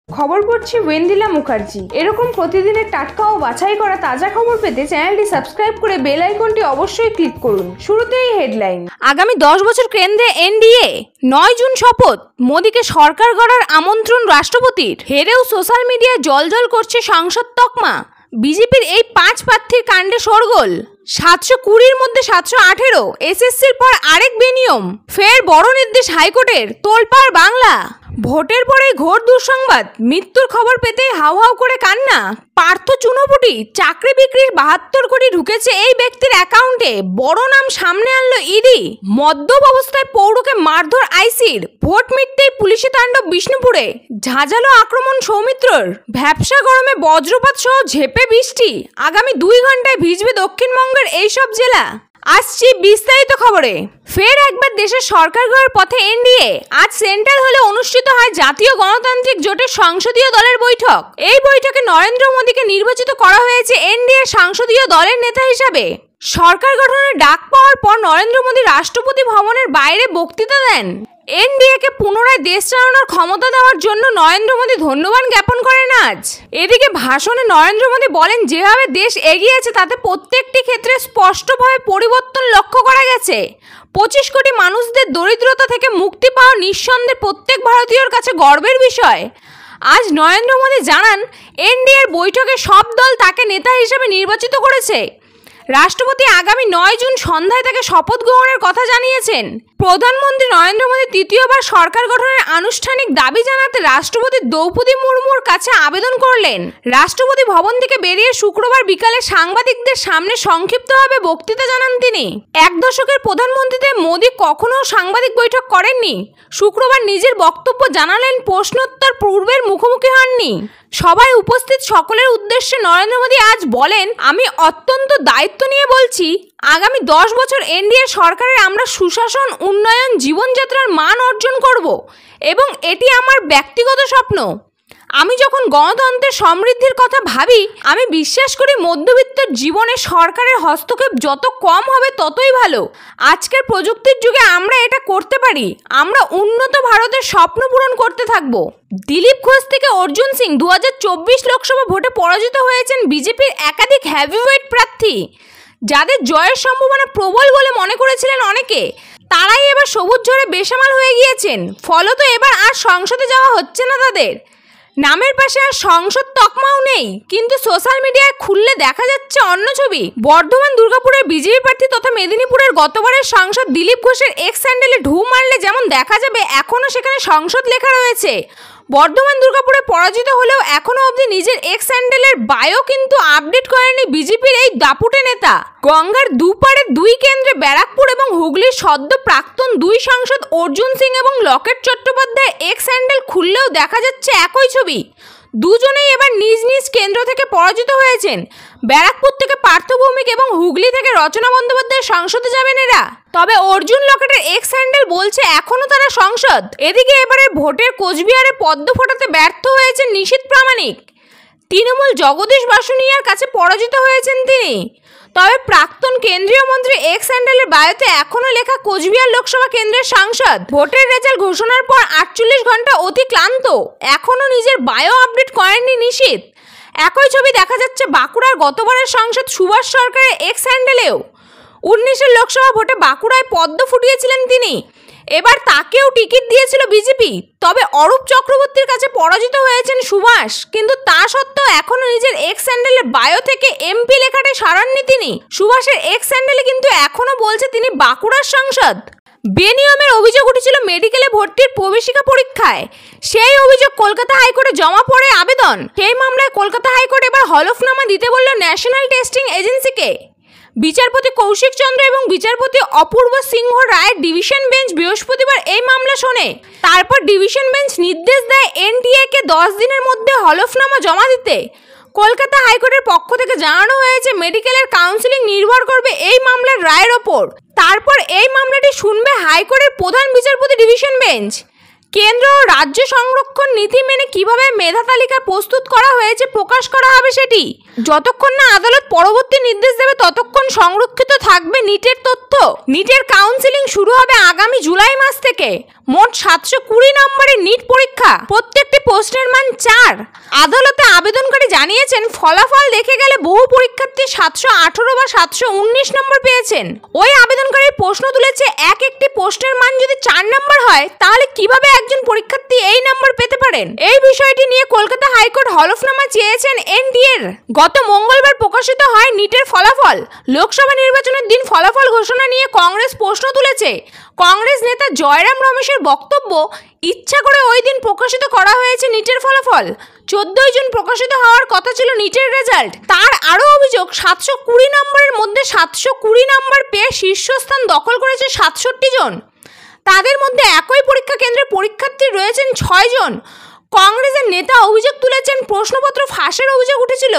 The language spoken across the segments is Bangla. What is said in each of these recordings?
খবর পড়ছি ওয়েন্দিলা মুখার্জি। এরকম প্রতিদিনের টাটকা ও বাছাই করা তাজা খবর পেতে চ্যানেলটি সাবস্ক্রাইব করে বেল আইকনটি অবশ্যই ক্লিক করুন। শুরুতেই হেডলাইন। আগামী 10 বছর কেন্দ্রে এনডিএ, 9 জুন শপথ, মোদীকে সরকার গড়ার আমন্ত্রণ রাষ্ট্রপতির। হেরেও সোশ্যাল মিডিয়ায় জ্বলজ্বল করছে সংসদ তকমা। বিজেপির এই 5 প্রার্থীর কাণ্ডে শোরগোল। 720-র মধ্যে 718, এসএসসির পর আরেক বেনিয়ম। ফের বড় নির্দেশ হাইকোর্টের, তোলপাড় বাংলা। ভোটের পরেই ঘোর দুঃসংবাদ, মৃত্যুর খবর পেতেই হাউ হাউ করে কান্না। পার্থ চুনোপুটি, চাকরি বিক্রির 72 কোটি ঢুকেছে এই ব্যক্তির অ্যাকাউন্টে, বড় নাম সামনে আনলো ইডি। মদ্যপ অবস্থায় পৌরকে মারধর আইসির, ভোট মিটতেই পুলিশি তাণ্ডব বিষ্ণুপুরে। ঝাঁঝালো আক্রমণ সৌমিত্রর, ভ্যাপসা গরমে বজ্রপাত সহ ঝেঁপে বৃষ্টি। আগামী 2 ঘন্টায় ভিজবে দক্ষিণবঙ্গের এইসব জেলা। আসছি বিস্তারিত খবরে। ফের একবার দেশের সরকার গড়ার পথে এনডিএ। আজ সেন্ট্রাল হলে অনুষ্ঠিত হয় জাতীয় গণতান্ত্রিক জোটের সংসদীয় দলের বৈঠক। এই বৈঠকে নরেন্দ্র মোদীকে নির্বাচিত করা হয়েছে এনডিএ সংসদীয় দলের নেতা হিসাবে। সরকার গঠনের ডাক পাওয়ার পর নরেন্দ্র মোদী রাষ্ট্রপতি ভবনের বাইরে বক্তৃতা দেন। এনডিএকে পুনরায় দেশ চালানোর ক্ষমতা দেওয়ার জন্য নরেন্দ্র মোদী ধন্যবাদ জ্ঞাপন করেন আজ। এদিকে ভাষণে নরেন্দ্র মোদী বলেন, যেভাবে দেশ এগিয়েছে তাতে প্রত্যেকটি ক্ষেত্রে স্পষ্টভাবে পরিবর্তন লক্ষ্য করা গেছে। 25 কোটি মানুষদের দরিদ্রতা থেকে মুক্তি পাওয়া নিঃসন্দেহে প্রত্যেক ভারতীয়র কাছে গর্বের বিষয়। আজ নরেন্দ্র মোদী জানান, এনডিএর বৈঠকে সব দল তাকে নেতা হিসেবে নির্বাচিত করেছে। রাষ্ট্রপতি আগামী 9 জুন সন্ধ্যায় তাকে শপথ গ্রহণের কথা জানিয়েছেন। প্রধানমন্ত্রী নরেন্দ্র মোদী তৃতীয়বার সরকার গঠনের আনুষ্ঠানিক দাবি জানাতে রাষ্ট্রপতি দ্রৌপদী মুর্মুর কাছে আবেদন করলেন। রাষ্ট্রপতি ভবন থেকে বেরিয়ে শুক্রবার বিকালে সাংবাদিকদের সামনে সংক্ষিপ্তভাবে বক্তৃতা জানান তিনি। 1 দশকের প্রধানমন্ত্রীতে মোদী কখনো সাংবাদিক বৈঠক করেননি। শুক্রবার নিজের বক্তব্য জানালেন, প্রশ্নোত্তর পূর্বের মুখোমুখি হননি। সবাই উপস্থিত সকলের উদ্দেশ্যে নরেন্দ্র মোদী আজ বলেন, আমি অত্যন্ত দায়িত্ব নিয়ে বলছি, আগামী 10 বছর এনডিএ সরকারের আমরা সুশাসন, উন্নয়ন, জীবনযাত্রার মান অর্জন করব এবং এটি আমার ব্যক্তিগত স্বপ্ন। আমি যখন গণতন্ত্রের সমৃদ্ধির কথা ভাবি, আমি বিশ্বাস করি মধ্যবিত্ত জীবনে সরকারের হস্তক্ষেপ যত কম হবে ততই ভালো। আজকের প্রযুক্তির যুগে আমরা এটা করতে পারি। আমরা উন্নত ভারতের স্বপ্ন পূরণ করতে থাকব। দিলীপ ঘোষ থেকে অর্জুন সিং 2024 লোকসভা ভোটে পরাজিত হয়েছেন বিজেপির একাধিক হেভিওয়েট প্রার্থী, যাদের জয়ের সম্ভাবনা প্রবল বলে মনে করেছিলেন অনেকে। তারাই এবার সবুজ ঝড়ে বেসামাল হয়ে গিয়েছেন। ফলত এবার আর সংসদে যাওয়া হচ্ছে না তাদের। নামের পাশে আর সংসদ তকমাও নেই, কিন্তু সোশ্যাল মিডিয়ায় খুললে দেখা যাচ্ছে অন্য ছবি। বর্ধমান দুর্গাপুরের বিজেপি প্রার্থী তথা মেদিনীপুরের গতবারের সাংসদ দিলীপ ঘোষের এক্স হ্যান্ডেলে ঢু মারলে যেমন দেখা যাবে, এখনও সেখানে সংসদ লেখা রয়েছে। বর্ধমান দুর্গাপুরে পরাজিত হলেও এখনো অবধি নিজের এক্স হ্যান্ডেলের বায়ো কিন্তু আপডেট করেনি বিজেপির এই দাপুটে নেতা। গঙ্গার দুপারে 2 কেন্দ্রে ব্যারাকপুর এবং হুগলির সদ্য প্রাক্তন 2 সাংসদ অর্জুন সিং এবং লকেট চট্টোপাধ্যায় এক্স হ্যান্ডেল খুললেও দেখা যাচ্ছে একই ছবি। দুজনেই এবার নিজ নিজ কেন্দ্র থেকে পরাজিত হয়েছেন। ব্যারাকপুর থেকে পার্থ ভৌমিক এবং হুগলি থেকে রচনা বন্দ্যোপাধ্যায় সংসদে যাবেন এরা। তবে অর্জুন লকেটের এক্স হ্যান্ডেল বলছে এখনও তারা সংসদ। এদিকে এবারের ভোটের কোচবিহারে পদ্ম ফোটাতে ব্যর্থ হয়েছেন নিশীথ প্রামাণিক। তৃণমূল জগদীশ বাসুনিয়ার কাছে পরাজিত হয়েছেন তিনি। তবে প্রাক্তন কেন্দ্রীয় মন্ত্রী এক্স হ্যান্ডেলের বায়োতে এখনও লেখা কোচবিহার লোকসভা কেন্দ্রের সাংসদ। ভোটের রেজাল্ট ঘোষণার পর 48 ঘন্টা অতি ক্লান্ত, এখনও নিজের বায়ো আপডেট করেননি নিশীথ। একই ছবি দেখা যাচ্ছে বাঁকুড়ার গতবারের সাংসদ সুভাষ সরকারের এক্স হ্যান্ডেলেও। 19-এর লোকসভা ভোটে বাঁকুড়ায় পদ্ম ফুটিয়েছিলেন তিনি। এবার তাকেও টিকিট দিয়েছিল বিজেপি। তবে অরূপ চক্রবর্তীর কাছে পরাজিত হয়েছেন সুভাষ, কিন্তু তা সত্ত্বেও এখনো নিজের এক্স হ্যান্ডেলের বায়ো থেকে এমপি লেখাটি সরাননি তিনি। সুভাষের এক্স হ্যান্ডেলে কিন্তু এখনো বলছে তিনি বাঁকুড়ার সাংসদ। বেনিয়মের অভিযোগ উঠেছিল মেডিকেলে ভর্তির প্রবেশিকা পরীক্ষায়। সেই অভিযোগ কলকাতা হাইকোর্টে জমা পড়ে আবেদন। সেই মামলায় কলকাতা হাইকোর্ট এবার হলফনামা দিতে বলল ন্যাশনাল টেস্টিং এজেন্সিকে। বিচারপতি কৌশিক চন্দ্র এবং বিচারপতি অপূর্ব সিংহ রায়ের ডিভিশন বেঞ্চ বৃহস্পতিবার এই মামলা শোনে। তারপর ডিভিশন বেঞ্চ নির্দেশ দেয় এনটিএকে 10 দিনের মধ্যে হলফনামা জমা দিতে। কলকাতা হাইকোর্টের পক্ষ থেকে জানানো হয়েছে, মেডিকেলের কাউন্সিলিং নির্ভর করবে এই মামলার রায়ের ওপর। তারপর এই মামলাটি শুনবে হাইকোর্টের প্রধান বিচারপতি ডিভিশন বেঞ্চ। কেন্দ্র ও রাজ্য সংরক্ষণ নীতি মেনে কিভাবে মেধা তালিকা প্রস্তুত করা হয়েছে প্রকাশ করা হবে সেটি। যতক্ষণ না আদালত পরবর্তী নির্দেশ দেবে ততক্ষণ সংরক্ষিত থাকবে নিটের তথ্য। নিটের কাউন্সিলিং শুরু হবে আগামী জুলাই মাস থেকে। মোট 720 নম্বরের নিট পরীক্ষা, প্রত্যেকটি প্রশ্নের মান 4। আদালতে আবেদনকারী জানিয়েছেন ফলাফল দেখে গেলে বহু পরীক্ষার্থী 718 বা 719 নম্বর পেয়েছেন। ওই আবেদনকারীর প্রশ্ন তুলেছে একটি প্রশ্নের মান যদি 4 নম্বর হয় তাহলে কিভাবে একজন পরীক্ষার্থী এই নম্বর পেতে পারেন। এই বিষয়টি নিয়ে কলকাতা হাইকোর্ট হলফনামা চেয়েছেন এনডিএর। গত মঙ্গলবার প্রকাশিত হয় নিটের ফলাফল। লোকসভা নির্বাচনের দিন ফলাফল ঘোষণা নিয়ে কংগ্রেস প্রশ্ন তুলেছে। কংগ্রেস নেতা জয়রাম রমেশের বক্তব্য, ইচ্ছা করে ওই দিন প্রকাশিত করা হয়েছে নিটের ফলাফল। 14 জুন প্রকাশিত হওয়ার কথা ছিল নিটের রেজাল্ট। তার আরও অভিযোগ 720 নম্বরের মধ্যে 720 নম্বর পেয়ে শীর্ষস্থান দখল করেছে 67 জন। তাদের মধ্যে একই পরীক্ষা কেন্দ্রের পরীক্ষার্থী রয়েছেন 6 জন। কংগ্রেসের নেতা অভিযোগ তুলেছেন প্রশ্নপত্র ফাঁসের অভিযোগ উঠেছিল,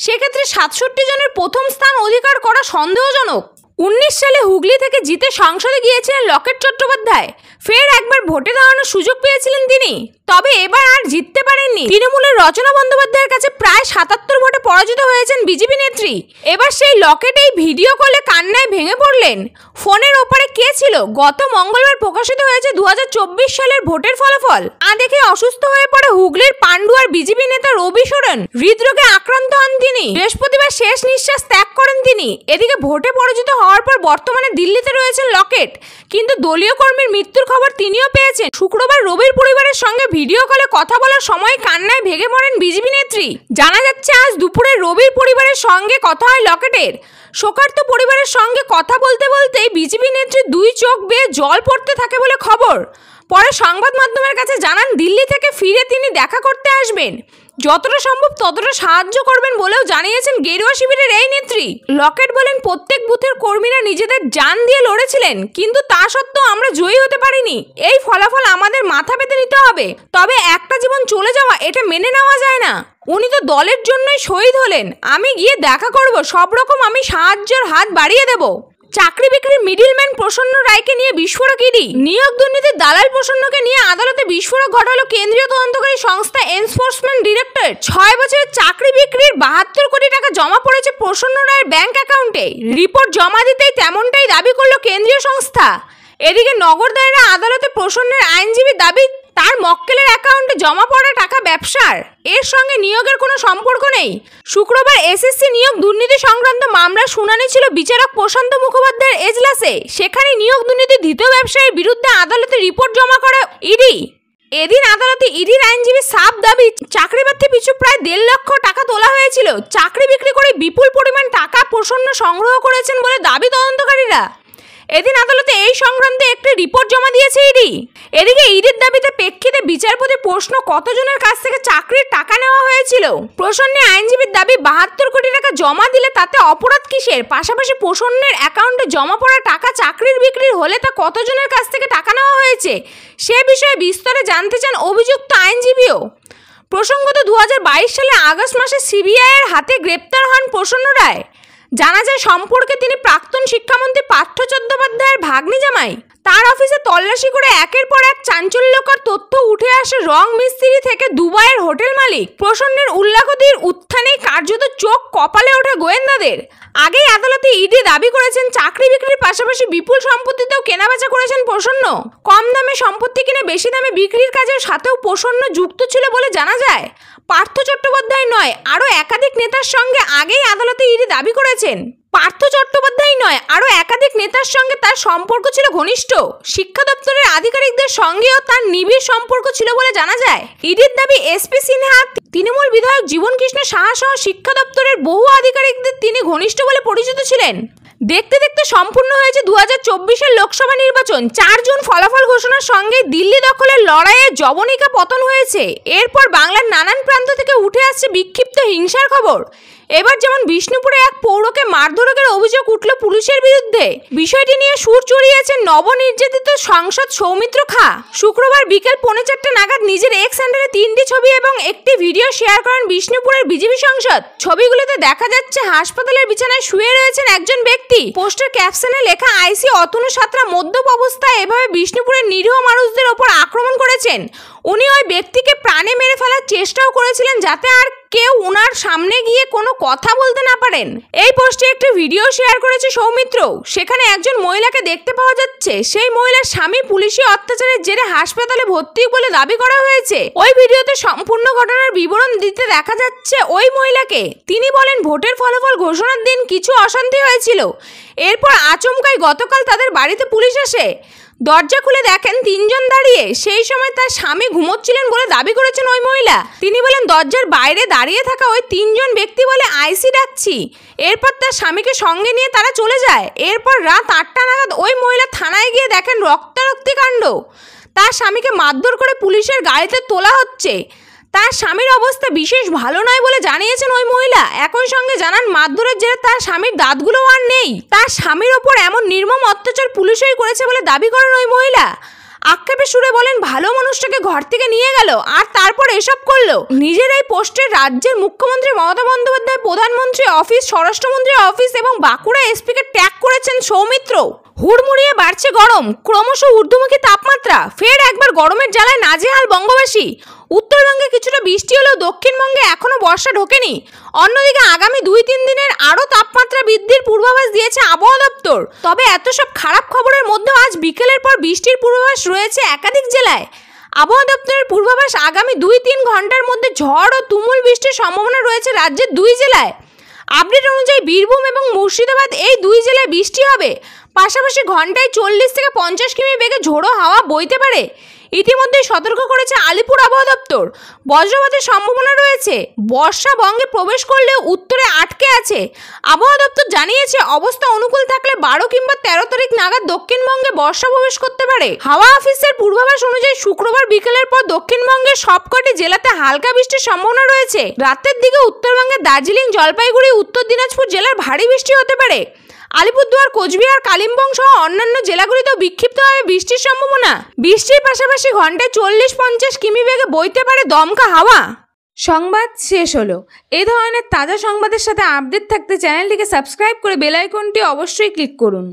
সেক্ষেত্রে 67 জনের প্রথম স্থান অধিকার করা সন্দেহজনক। 19 সালে হুগলি থেকে জিতে সংসদে গিয়েছিলেন লকেট চট্টোপাধ্যায়। ফের একবার ভোটে দাঁড়ানোর সুযোগ পেয়েছিলেন তিনি, তবে এবার আর জিততে পারেননি। তৃণমূলের রচনা বন্দ্যোপাধ্যায়ের কাছে প্রায় 77 ভোটে পরাজিত হয়েছেন বিজেপি নেত্রী। এবার সেই লকেটেই ভিডিও কলে কান্নায় ভেঙে পড়লেন। ফোনের ওপারে কে ছিল? গত মঙ্গলবার প্রকাশিত হয়েছে 2024 সালের ভোটের ফলাফল। দেখে অসুস্থ হয়ে পড়ে হুগলির পান্ডুয়ার বিজেপি নেতা রবি সোরেন। হৃদরোগে আক্রান্ত হন তিনি। বৃহস্পতিবার শেষ নিঃশ্বাস ত্যাগ করেন তিনি। এদিকে ভোটে পরাজিত হওয়ার পর বর্তমানে দিল্লিতে রয়েছেন লকেট, কিন্তু দলীয় কর্মীর মৃত্যুর খবর তিনিও পেয়েছেন। শুক্রবার রবির পরিবারের সঙ্গে ভিডিও কলে কথা বলার সময় কান্নায় ভেঙে পড়েন বিজেপি নেত্রী। জানা যাচ্ছে আজ দুপুরে রবির পরিবারের সঙ্গে কথা হয় লকেটের। শোকার্ত পরিবারের সঙ্গে কথা বলতে বলতেই বিজেপি নেত্রীর 2 চোখ বেয়ে জল পড়তে থাকে বলে খবর। পরে সংবাদ মাধ্যমের কাছে জানান দিল্লি থেকে ফিরে তিনি দেখা করতে আসবেন, যতটা সম্ভব ততটা সাহায্য করবেন বলেও জানিয়েছেন গেরুয়া শিবিরের এই নেত্রী। লকেট বলেন, প্রত্যেক বুথের কর্মীরা নিজেদের জান দিয়ে লড়েছিলেন, কিন্তু তা সত্ত্বেও আমরা জয়ী হতে পারিনি। এই ফলাফল আমাদের মাথা পেতে নিতে হবে, তবে একটা জীবন চলে যাওয়া এটা মেনে নেওয়া যায় না। উনি তো দলের জন্যই শহীদ হলেন। আমি গিয়ে দেখা করব, সব রকম আমি সাহায্যের হাত বাড়িয়ে দেব। চাকরি বিক্রির মিডিলম্যান প্রসন্ন রায়কে নিয়ে বিস্ফোরক ইডি। নিয়োগ দুর্নীতির দালাল প্রসন্নকে নিয়ে আদালতে বিস্ফোরক ঘটালো কেন্দ্রীয় তদন্তকারী সংস্থা এনফোর্সমেন্ট ডিরেক্টরেট। 6 বছরের চাকরি বিক্রির 72 কোটি টাকা জমা পড়েছে প্রসন্ন রায়ের ব্যাংক অ্যাকাউন্টে। রিপোর্ট জমা দিতেই তেমনটাই দাবি করলো কেন্দ্রীয় সংস্থা। এদিকে নগর দায়রা আদালতে প্রসন্নের আইনজীবীর দাবি, তার মক্কেলের অ্যাকাউন্টে জমা পড়া টাকা ব্যবসার, এর সঙ্গে নিয়োগের কোনো সম্পর্ক নেই। শুক্রবার এসএসসি নিয়োগ দুর্নীতি সংক্রান্ত মামলার শুনানি ছিল বিচারক প্রশান্ত মুখোপাধ্যায়ের এজলাসে। সেখানে নিয়োগ দুর্নীতির দ্বিতীয় ব্যবসায়ীর বিরুদ্ধে আদালতে রিপোর্ট জমা করে ইডি। এদিন আদালতে ইডির আইনজীবীর সাফ দাবি, চাকরি প্রার্থী পিছু প্রায় 1.5 লক্ষ টাকা তোলা হয়েছিল। চাকরি বিক্রি করে বিপুল পরিমাণ টাকা প্রসন্ন সংগ্রহ করেছেন বলে দাবি তদন্তকারীরা। এদিন আদালতে এই সংক্রান্তে একটি রিপোর্ট জমা দিয়েছে ইডি। এদিকে ইডির দাবিতে প্রেক্ষিতে বিচারপতি প্রশ্ন, কতজনের কাছ থেকে চাকরির টাকা নেওয়া হয়েছিল। প্রসন্নের আইনজীবীর দাবি, 72 কোটি টাকা জমা দিলে তাতে অপরাধ কিসের? পাশাপাশি প্রসন্নের অ্যাকাউন্টে জমা পড়া টাকা চাকরির বিক্রির হলে তা কতজনের কাছ থেকে টাকা নেওয়া হয়েছে সে বিষয়ে বিস্তারে জানতে চান অভিযুক্ত আইনজীবীও। প্রসঙ্গত 2022 সালে আগস্ট মাসে সিবিআইয়ের হাতে গ্রেপ্তার হন প্রসন্ন রায়। জানা যায় সম্পর্কে তিনি প্রাক্তন শিক্ষামন্ত্রী পার্থ চট্টোপাধ্যায়ের ভাগ্নি জামাই। তার অফিসে তল্লাশি করে একের পর এক চাঞ্চল্যকর তথ্য উঠে আসে রং মিস্ত্রি থেকে দুবাইয়ের হোটেল মালিক। প্রসন্নের উল্লাখতির উত্থানেই কার্যত চোখ কপালে ওঠে গোয়েন্দাদের। আগেই আদালতে ইডি দাবি করেছেন চাকরি বিক্রির পাশাপাশি বিপুল সম্পত্তিতেও কেনাবেচা করেছেন প্রসন্ন। কম দামে সম্পত্তি কিনে বেশি দামে বিক্রির কাজের সাথেও প্রসন্ন যুক্ত ছিল বলে জানা যায়। পার্থ চট্টোপাধ্যায় নয়, আরও একাধিক নেতার সঙ্গে আগেই আদালতে ইডি দাবি করেছেন। পার্থ চট্টোপাধ্যায় নয়, আরও একাধিক নেতার সঙ্গে তার সম্পর্ক ছিল ঘনিষ্ঠ। শিক্ষা দপ্তরের আধিকারিকদের সঙ্গেও তার নিবিড় সম্পর্ক ছিল বলে জানা যায়। ইডির দাবি, এসপি সিনহা, তৃণমূল বিধায়ক জীবন কৃষ্ণ সাহা সহ শিক্ষা দপ্তরের বহু আধিকারিকদের তিনি ঘনিষ্ঠ বলে পরিচিত ছিলেন। দেখতে দেখতে সম্পূর্ণ হয়েছে 2024-এর লোকসভা নির্বাচন। 4 জুন ফলাফল ঘোষণার সঙ্গে দিল্লি দখলের লড়াইয়ে জবনিকা পতন হয়েছে। এরপর বাংলার নানান প্রান্ত থেকে উঠে আসছে বিক্ষিপ্ত হিংসার খবর। এবার যেমন বিষ্ণুপুরে এক পৌরকে মারধরের অভিযোগ উঠল পুলিশের বিরুদ্ধে। বিষয়টি নিয়ে সুর চড়িয়েছেন নবনির্যাতিত সাংসদ সৌমিত্র খা। শুক্রবার বিকেল 4:45 নাগাদ নিজের এক্স হ্যান্ডেলে 3টি ছবি এবং একটি ভিডিও শেয়ার করেন বিষ্ণুপুরের বিজেপি সাংসদ। ছবিগুলোতে দেখা যাচ্ছে হাসপাতালের বিছানায় শুয়ে রয়েছেন একজন ব্যক্তি। পোস্টার ক্যাপশনে লেখা, আইসি অতনু সাঁতরা মদ্যপ অবস্থায় এভাবে বিষ্ণুপুরের নিরীহ মানুষদের ওপর আক্রমণ করেছেন। উনি ওই ব্যক্তিকে প্রাণে মেরে ফেলার চেষ্টাও করেছিলেন যাতে আর কেউ ওনার সামনে গিয়ে কোনো কথা বলতে না পারেন। এই পোস্টে একটি ভিডিও শেয়ার করেছে সৌমিত্র। সেখানে একজন মহিলাকে দেখতে পাওয়া যাচ্ছে। সেই মহিলার স্বামী পুলিশি অত্যাচারের জেরে হাসপাতালে ভর্তি বলে দাবি করা হয়েছে। ওই ভিডিওতে সম্পূর্ণ ঘটনার বিবরণ দিতে দেখা যাচ্ছে ওই মহিলাকে। তিনি বলেন, ভোটের ফলাফল ঘোষণার দিন কিছু অশান্তি হয়েছিল। এরপর আচমকাই গতকাল তাদের বাড়িতে পুলিশ আসে। দরজা খুলে দেখেন 3 জন দাঁড়িয়ে। সেই সময় তার স্বামী ঘুমোচ্ছিলেন বলে দাবি করেছেন ওই মহিলা। তিনি বলেন, দরজার বাইরে দাঁড়িয়ে থাকা ওই 3 জন ব্যক্তি বলে আইসি ডাকছি। এরপর তার স্বামীকে সঙ্গে নিয়ে তারা চলে যায়। এরপর রাত 8টা নাগাদ ওই মহিলা থানায় গিয়ে দেখেন রক্তারক্তি কাণ্ড। তার স্বামীকে মারধর করে পুলিশের গাড়িতে তোলা হচ্ছে। তার স্বামীর অবস্থা বিশেষ ভালো নয় বলে জানিয়েছেন ওই মহিলা। একই সঙ্গে জানান, মারধরের জেরে তার স্বামীর দাঁতগুলো আর নেই। তার স্বামীর ওপর এমন নির্মম অত্যাচার পুলিশই করেছে বলে দাবি করেন ওই মহিলা। আক্ষেপের সুরে বলেন, ভালো মানুষটাকে ঘর থেকে নিয়ে গেল আর তারপর এসব করলো। নিজের এই পোস্টে রাজ্যের মুখ্যমন্ত্রী মমতা বন্দ্যোপাধ্যায়, প্রধানমন্ত্রী অফিস, স্বরাষ্ট্রমন্ত্রীর অফিস এবং বাঁকুড়া এসপিকে ট্যাগ করেছেন সৌমিত্র। হুড়মুড়িয়ে বাড়ছে গরম, ক্রমশ ঊর্ধ্বমুখী তাপমাত্রা। ফের একবার গরমের জ্বালায় নাজেহাল বঙ্গবাসী। উত্তরবঙ্গে কিছুটা বৃষ্টি হলেও দক্ষিণবঙ্গে এখনো বর্ষা ঢোকেনি। অন্যদিকে আগামী 2-3 দিনের আরও তাপমাত্রা বৃদ্ধির পূর্বাভাস দিয়েছে আবহাওয়া দপ্তর। তবে এত সব খারাপ খবরের মধ্যেও আজ বিকেলের পর বৃষ্টির পূর্বাভাস রয়েছে একাধিক জেলায়। আবহাওয়া দপ্তরের পূর্বাভাস, আগামী 2-3 ঘন্টার মধ্যে ঝড় ও তুমুল বৃষ্টির সম্ভাবনা রয়েছে রাজ্যের 2 জেলায়। আপডেট অনুযায়ী বীরভূম এবং মুর্শিদাবাদ এই 2 জেলায় বৃষ্টি হবে। পাশাপাশি ঘন্টায় 40 থেকে 50 কিমি বেগে ঝোড়ো হাওয়া বইতে পারে। ইতিমধ্যেই সতর্ক করেছে আলিপুর আবহাওয়া দপ্তর। বজ্রপাতের সম্ভাবনা রয়েছে। বর্ষা বঙ্গে প্রবেশ করলেও উত্তরে আটকে আছে। আবহাওয়া দপ্তর জানিয়েছে, অবস্থা অনুকূল থাকলে 12 কিংবা 13 তারিখ নাগাদ দক্ষিণবঙ্গে বর্ষা প্রবেশ করতে পারে। হাওয়া অফিসের পূর্বাভাস অনুযায়ী শুক্রবার বিকেলের পর দক্ষিণবঙ্গের সবকটি জেলাতে হালকা বৃষ্টির সম্ভাবনা রয়েছে। রাতের দিকে উত্তরবঙ্গের দার্জিলিং, জলপাইগুড়ি, উত্তর দিনাজপুর জেলার ভারী বৃষ্টি হতে পারে। আলিপুরদুয়ার, কোচবিহার, কালিম্পং সহ অন্যান্য জেলাগুলিতেও বিক্ষিপ্তভাবে বৃষ্টির সম্ভাবনা। বৃষ্টির পাশাপাশি ঘন্টায় 40-50 কিমি বেগে বইতে পারে দমকা হাওয়া। সংবাদ শেষ হলো। এই ধরনের তাজা সংবাদের সাথে আপডেট থাকতে চ্যানেলটিকে সাবস্ক্রাইব করে বেল আইকনটি অবশ্যই ক্লিক করুন।